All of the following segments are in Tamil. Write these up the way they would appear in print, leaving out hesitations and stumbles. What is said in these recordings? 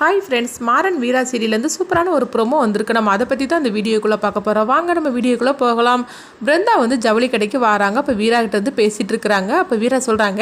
ஹாய் ஃப்ரெண்ட்ஸ், மாறன் வீரா சீரியலேருந்து சூப்பரான ஒரு ப்ரோமோ வந்திருக்கு. நம்ம அதை பற்றி தான் அந்த வீடியோக்குள்ளே பார்க்க போகிறோம். வாங்க நம்ம வீடியோக்குள்ளே போகலாம். பிருந்தா ஜவுளி கடைக்கு வராங்க. அப்போ வீரா கிட்ட பேசிகிட்டு இருக்கிறாங்க. அப்போ வீரா சொல்கிறாங்க,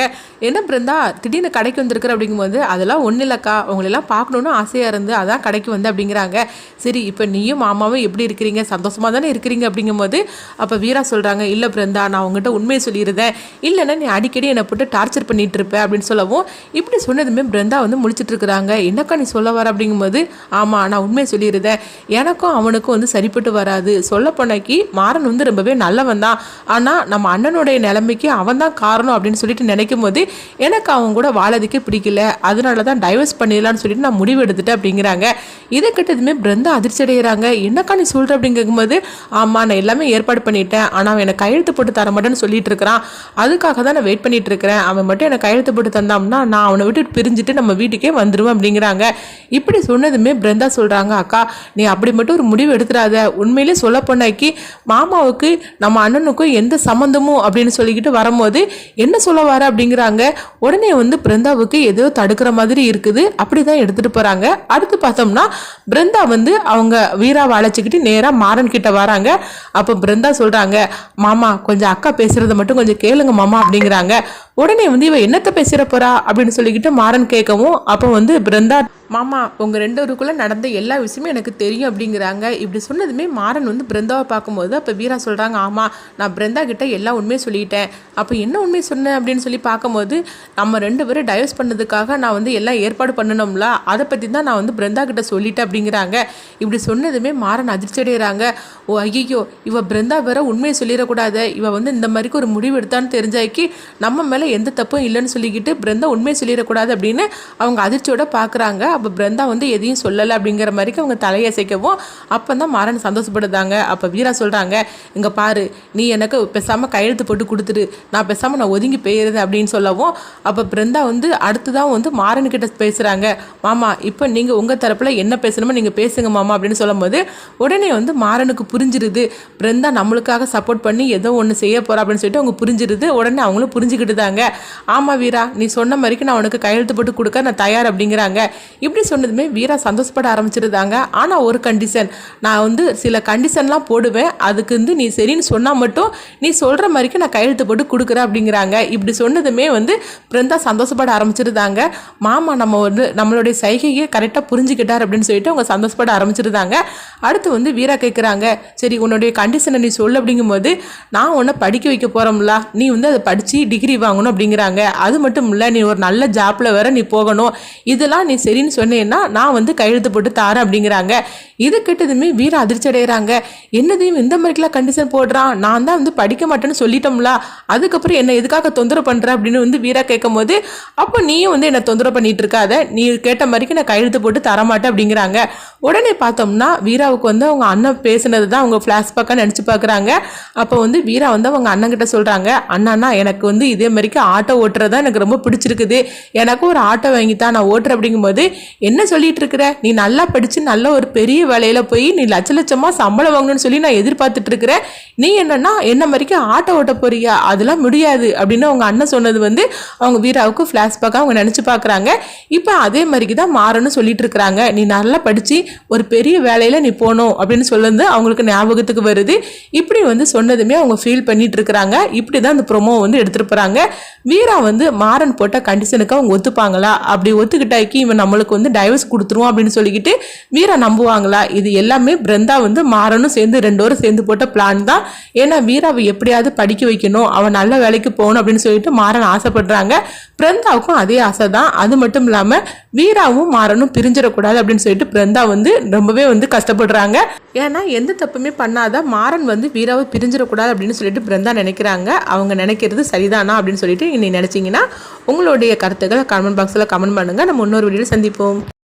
என்ன பிருந்தா திடீர்னு கடைக்கு வந்திருக்கிற அப்படிங்கும்போது, அதெல்லாம் ஒன்றும் இல்லைக்கா, உங்களெல்லாம் பார்க்கணுன்னு ஆசையாக இருந்து அதான் கடைக்கு வந்து அப்படிங்கிறாங்க. சரி, இப்போ நீயும் மாமாவும் எப்படி இருக்கிறீங்க, சந்தோஷமாக தானே இருக்கிறீங்க அப்படிங்கும்போது, அப்போ வீரா சொல்கிறாங்க, இல்லை பிருந்தா, நான் உங்கள்கிட்ட உண்மையை சொல்லியிருந்தேன், இல்லைன்னா நீ அடிக்கடி என்னை போட்டு டார்ச்சர் பண்ணிகிட்டு இருப்பேன் அப்படின்னு சொல்லவும், இப்படி சொன்னதுமே பிருந்தா முடிச்சுட்டு இருக்கிறாங்க. என்னக்கா நீ சொல்ல வர அப்படிங்கும்போது, ஆமாம் நான் உண்மையை சொல்லியிருந்தேன், எனக்கும் அவனுக்கும் சரிப்பட்டு வராது. சொல்ல போனாக்கி மாறன் ரொம்பவே நல்லவன் தான், ஆனால் நம்ம அண்ணனுடைய நிலைமைக்கு அவன் தான் காரணம் அப்படின்னு சொல்லிட்டு நினைக்கும் போது எனக்கு அவன் கூட வாழறதுக்கே பிடிக்கல, அதனால தான் டைவர்ஸ் பண்ணிடலான்னு சொல்லிட்டு நான் முடிவு எடுத்துட்டேன் அப்படிங்கிறாங்க. இதை கிட்டதுமே பிருந்தா அதிர்ச்சி அடைகிறாங்க. என்னக்கா நீ சொல்கிற அப்படிங்கும்போது, ஆமாம் நான் எல்லாமே ஏற்பாடு பண்ணிட்டேன், ஆனால் அவன் எனக்கு கையெழுத்து போட்டு தர மாட்டேன்னு சொல்லிட்டு இருக்கிறான், அதுக்காக தான் நான் வெயிட் பண்ணிட்டு இருக்கிறேன், அவன் மட்டும் எனக்கு கையெழுத்து போட்டு தந்தாம்னா நான் அவனை விட்டு பிரிஞ்சுட்டு நம்ம வீட்டுக்கே வந்துடுவேன் அப்படிங்கிறாங்க. இப்படி சொன்னதுமே பிருந்தா சொல்கிறாங்க, அக்கா நீ அப்படி மட்டும் ஒரு முடிவு எடுத்துடாத, உண்மையிலே சொல்ல போனாக்கி மாமாவுக்கு நம்ம அண்ணனுக்கும் எந்த சம்மந்தமும் அப்படின்னு சொல்லிக்கிட்டு வரும்போது என்ன சொல்ல வர அப்படிங்கிறாங்க. உடனே பிருந்தாவுக்கு ஏதோ தடுக்கிற மாதிரி இருக்குது, அப்படிதான் எடுத்துட்டு போறாங்க. அடுத்து பார்த்தோம்னா பிருந்தா அவங்க வீராவை அழைச்சிக்கிட்டு நேராக மாறன் கிட்ட வராங்க. அப்போ பிருந்தா சொல்றாங்க, மாமா கொஞ்சம் அக்கா பேசுறத மட்டும் கொஞ்சம் கேளுங்க மாமா அப்படிங்கிறாங்க. உடனே இவ என்னத்த பேசுற போறா அப்படின்னு சொல்லிக்கிட்டு மாறன் கேட்கவும், அப்போ பிருந்தா, மாமா உங்கள் ரெண்டோருக்குள்ளே நடந்த எல்லா விஷயமும் எனக்கு தெரியும் அப்படிங்கிறாங்க. இப்படி சொன்னதுமே மாறன் பிருந்தாவை பார்க்கும்போது அப்போ வீரா சொல்கிறாங்க, ஆமாம் நான் பிருந்தா கிட்ட எல்லா உண்மையும் சொல்லிட்டேன். அப்போ என்ன உண்மையை சொன்னேன் அப்படின்னு சொல்லி பார்க்கும்போது, நம்ம 2 பேரும் டைவர்ஸ் பண்ணதுக்காக நான் எல்லாம் ஏற்பாடு பண்ணணும்ல, அதை பற்றி தான் நான் பிருந்தா கிட்ட சொல்லிட்டேன் அப்படிங்கிறாங்க. இப்படி சொன்னதுமே மாறன் அதிர்ச்சி அடைகிறாங்க. ஓ ஐயோ, இவ பிருந்தா வேற உண்மையை சொல்லிடக்கூடாது, இவ இந்த மாதிரிக்கு ஒரு முடிவு எடுத்தான்னு தெரிஞ்சாக்கி நம்ம மேலே எந்த தப்பும் இல்லைன்னு சொல்லிக்கிட்டு பிருந்தா உண்மையை சொல்லிடக்கூடாது அப்படின்னு அவங்க அதிர்ச்சியோட பார்க்குறாங்க. அப்போ பிருந்தா எதையும் சொல்லலை அப்படிங்கிற மாதிரிக்கு அவங்க தலையசைக்கவும் அப்போ தான் மாறன் சந்தோஷப்படுதாங்க. அப்போ வீரா சொல்கிறாங்க, இங்கே பாரு, நீ எனக்கு பேசாமல் கையெழுத்து போட்டு கொடுத்துரு, நான் பேசாமல் நான் ஒதுங்கி போயிருந்தேன் அப்படின்னு சொல்லவும், அப்போ பிருந்தா அடுத்து தான் மாறன்கிட்ட பேசுகிறாங்க. மாமா இப்போ நீங்கள் உங்கள் தரப்பில் என்ன பேசணுமோ நீங்கள் பேசுங்க மாமா அப்படின்னு சொல்லும்போது, உடனே மாறனுக்கு புரிஞ்சிருது, பிருந்தா நம்மளுக்காக சப்போர்ட் பண்ணி ஏதோ ஒன்று செய்ய போகிறா அப்படின்னு சொல்லிட்டு அவங்க புரிஞ்சிருது. உடனே அவங்களும் புரிஞ்சுக்கிட்டு தாங்க, ஆமாம் வீரா நீ சொன்ன மாதிரிக்கு நான் உனக்கு கையெழுத்து போட்டு கொடுக்க நான் தயார் அப்படிங்கிறாங்க. இப்படி சொன்னதுமே வீரா சந்தோஷப்பட ஆரம்பிச்சிருந்தாங்க. ஆனால் ஒரு கண்டிஷன், நான் சில கண்டிஷன்லாம் போடுவேன், அதுக்கு நீ சரின்னு சொன்னால் மட்டும் நீ சொல்கிற மாதிரிக்கு நான் கையெழுத்து போட்டு கொடுக்குறேன் அப்படிங்கிறாங்க. இப்படி சொன்னதுமே பிருந்தா சந்தோஷப்பட ஆரம்பிச்சிருந்தாங்க. மாமா நம்ம நம்மளுடைய சைகையை கரெக்டாக புரிஞ்சுக்கிட்டார் அப்படின்னு சொல்லிட்டு அவங்க சந்தோஷப்பட ஆரம்பிச்சிருந்தாங்க. அடுத்து வீரா கேட்குறாங்க, சரி உன்னுடைய கண்டிஷனை நீ சொல்லு அப்படிங்கும்போது, நான் உன்னை படிக்க வைக்க போகிறோம்ல, நீ அதை படித்து டிகிரி வாங்கணும் அப்படிங்கிறாங்க. அது மட்டும் இல்லை, நீ ஒரு நல்ல ஜாப்பில் வேற நீ போகணும், இதெல்லாம் நீ சரின்னு சொன்னேன்னா நான் கையெழுத்து போட்டு தாரேன் அப்படிங்கிறாங்க. இது கிட்டதுமே வீரா அதிர்ச்சி அடைகிறாங்க. என்னதையும் இந்த மாதிரிக்கெல்லாம் கண்டிஷன் போடுறான், நான் தான் படிக்க மாட்டேன்னு சொல்லிட்டோம்ல, அதுக்கப்புறம் என்ன எதுக்காக தொந்தரவு பண்ணுற அப்படின்னு வீரா கேட்கும் போது, அப்போ நீயும் என்னை தொந்தரவு பண்ணிட்டு இருக்காத, நீ கேட்ட மாதிரிக்கு நான் கையெழுத்து போட்டு தரமாட்டேன் அப்படிங்கிறாங்க. உடனே பார்த்தோம்னா வீராவுக்கு அவங்க அண்ணன் பேசுனது தான் அவங்க ஃப்ளாஷ்பேக்காக நினச்சி பார்க்குறாங்க. அப்போ வீரா அவங்க அண்ணன் கிட்ட சொல்கிறாங்க, அண்ணா எனக்கு இதே மாதிரிக்கு ஆட்டோ ஓட்டுறதா எனக்கு ரொம்ப பிடிச்சிருக்குது, எனக்கு ஒரு ஆட்டோ வாங்கித்தான் நான் ஓட்டுறேன் அப்படிங்கும்போது, என்ன சொல்லிட்டு இருக்கிற, நீ நல்லா படிச்சு நல்ல ஒரு பெரிய வேலையில போய் நீ லட்சமா சம்பளம் வாங்கணும்னு சொல்லி நான் எதிர்பார்த்துட்டு இருக்கிறேன், நீ என்னன்னா என்ன மாதிரிக்கு ஆட்டோ ஓட்ட போறியா, அதெல்லாம் முடியாது அப்படின்னு அவங்க அண்ணன் சொன்னது அவங்க வீராவுக்கு ஃபிளாஷ்பேக்காக அவங்க நினைச்சு பார்க்குறாங்க. இப்போ அதே மாதிரிக்கு தான் மாறன்னு சொல்லிட்டு இருக்கிறாங்க, நீ நல்லா படிச்சு ஒரு பெரிய வேலையில நீ போகணும் அப்படின்னு சொல்லுறது அவங்களுக்கு ஞாபகத்துக்கு வருது. இப்படி சொன்னதுமே அவங்க ஃபீல் பண்ணிட்டு இருக்கிறாங்க. இப்படிதான் இந்த ப்ரோமோ எடுத்துட்டு போறாங்க. வீரா மாறன் போட்ட கண்டிஷனுக்கு அவங்க ஒத்துப்பாங்களா, அப்படி ஒத்துக்கிட்டாக்கி இவன் நம்மளுக்கு டைவர்ஸ் கொடுத்துருவோம் அப்படின்னு சொல்லிக்கிட்டு வீரா நம்புவாங்களா? இது எல்லாமே பிருந்தா மாறனும் சேர்ந்து 2 பேரும் சேர்ந்து போட்ட பிளான் தான். ஏன்னா வீராவை எப்படியாவது படிக்க வைக்கணும், அவன் நல்ல வேலைக்கு போகணும் அப்படின்னு சொல்லிட்டு மாறன் ஆசைப்படுறாங்க. பிருந்தாவுக்கும் அதே ஆசை தான். அது மட்டும் இல்லாம வீராவும் மாறனும் பிரிஞ்சிடக்கூடாது அப்படின்னு சொல்லிட்டு பிருந்தா ரொம்பவே கஷ்டப்படுறாங்க. ஏன்னா எந்த தப்புமே பண்ணாதான் மாறன் வீராவை பிரிஞ்சிடக்கூடாது அப்படின்னு சொல்லிட்டு பிருந்தா நினைக்கிறாங்க. அவங்க நினைக்கிறது சரிதானா அப்படின்னு சொல்லிட்டு நீ நினைச்சீங்கன்னா உங்களுடைய கருத்துக்களை கமெண்ட் பாக்ஸில் கமெண்ட் பண்ணுங்க. நம்ம இன்னொரு வீடியோ சந்திப்போம்.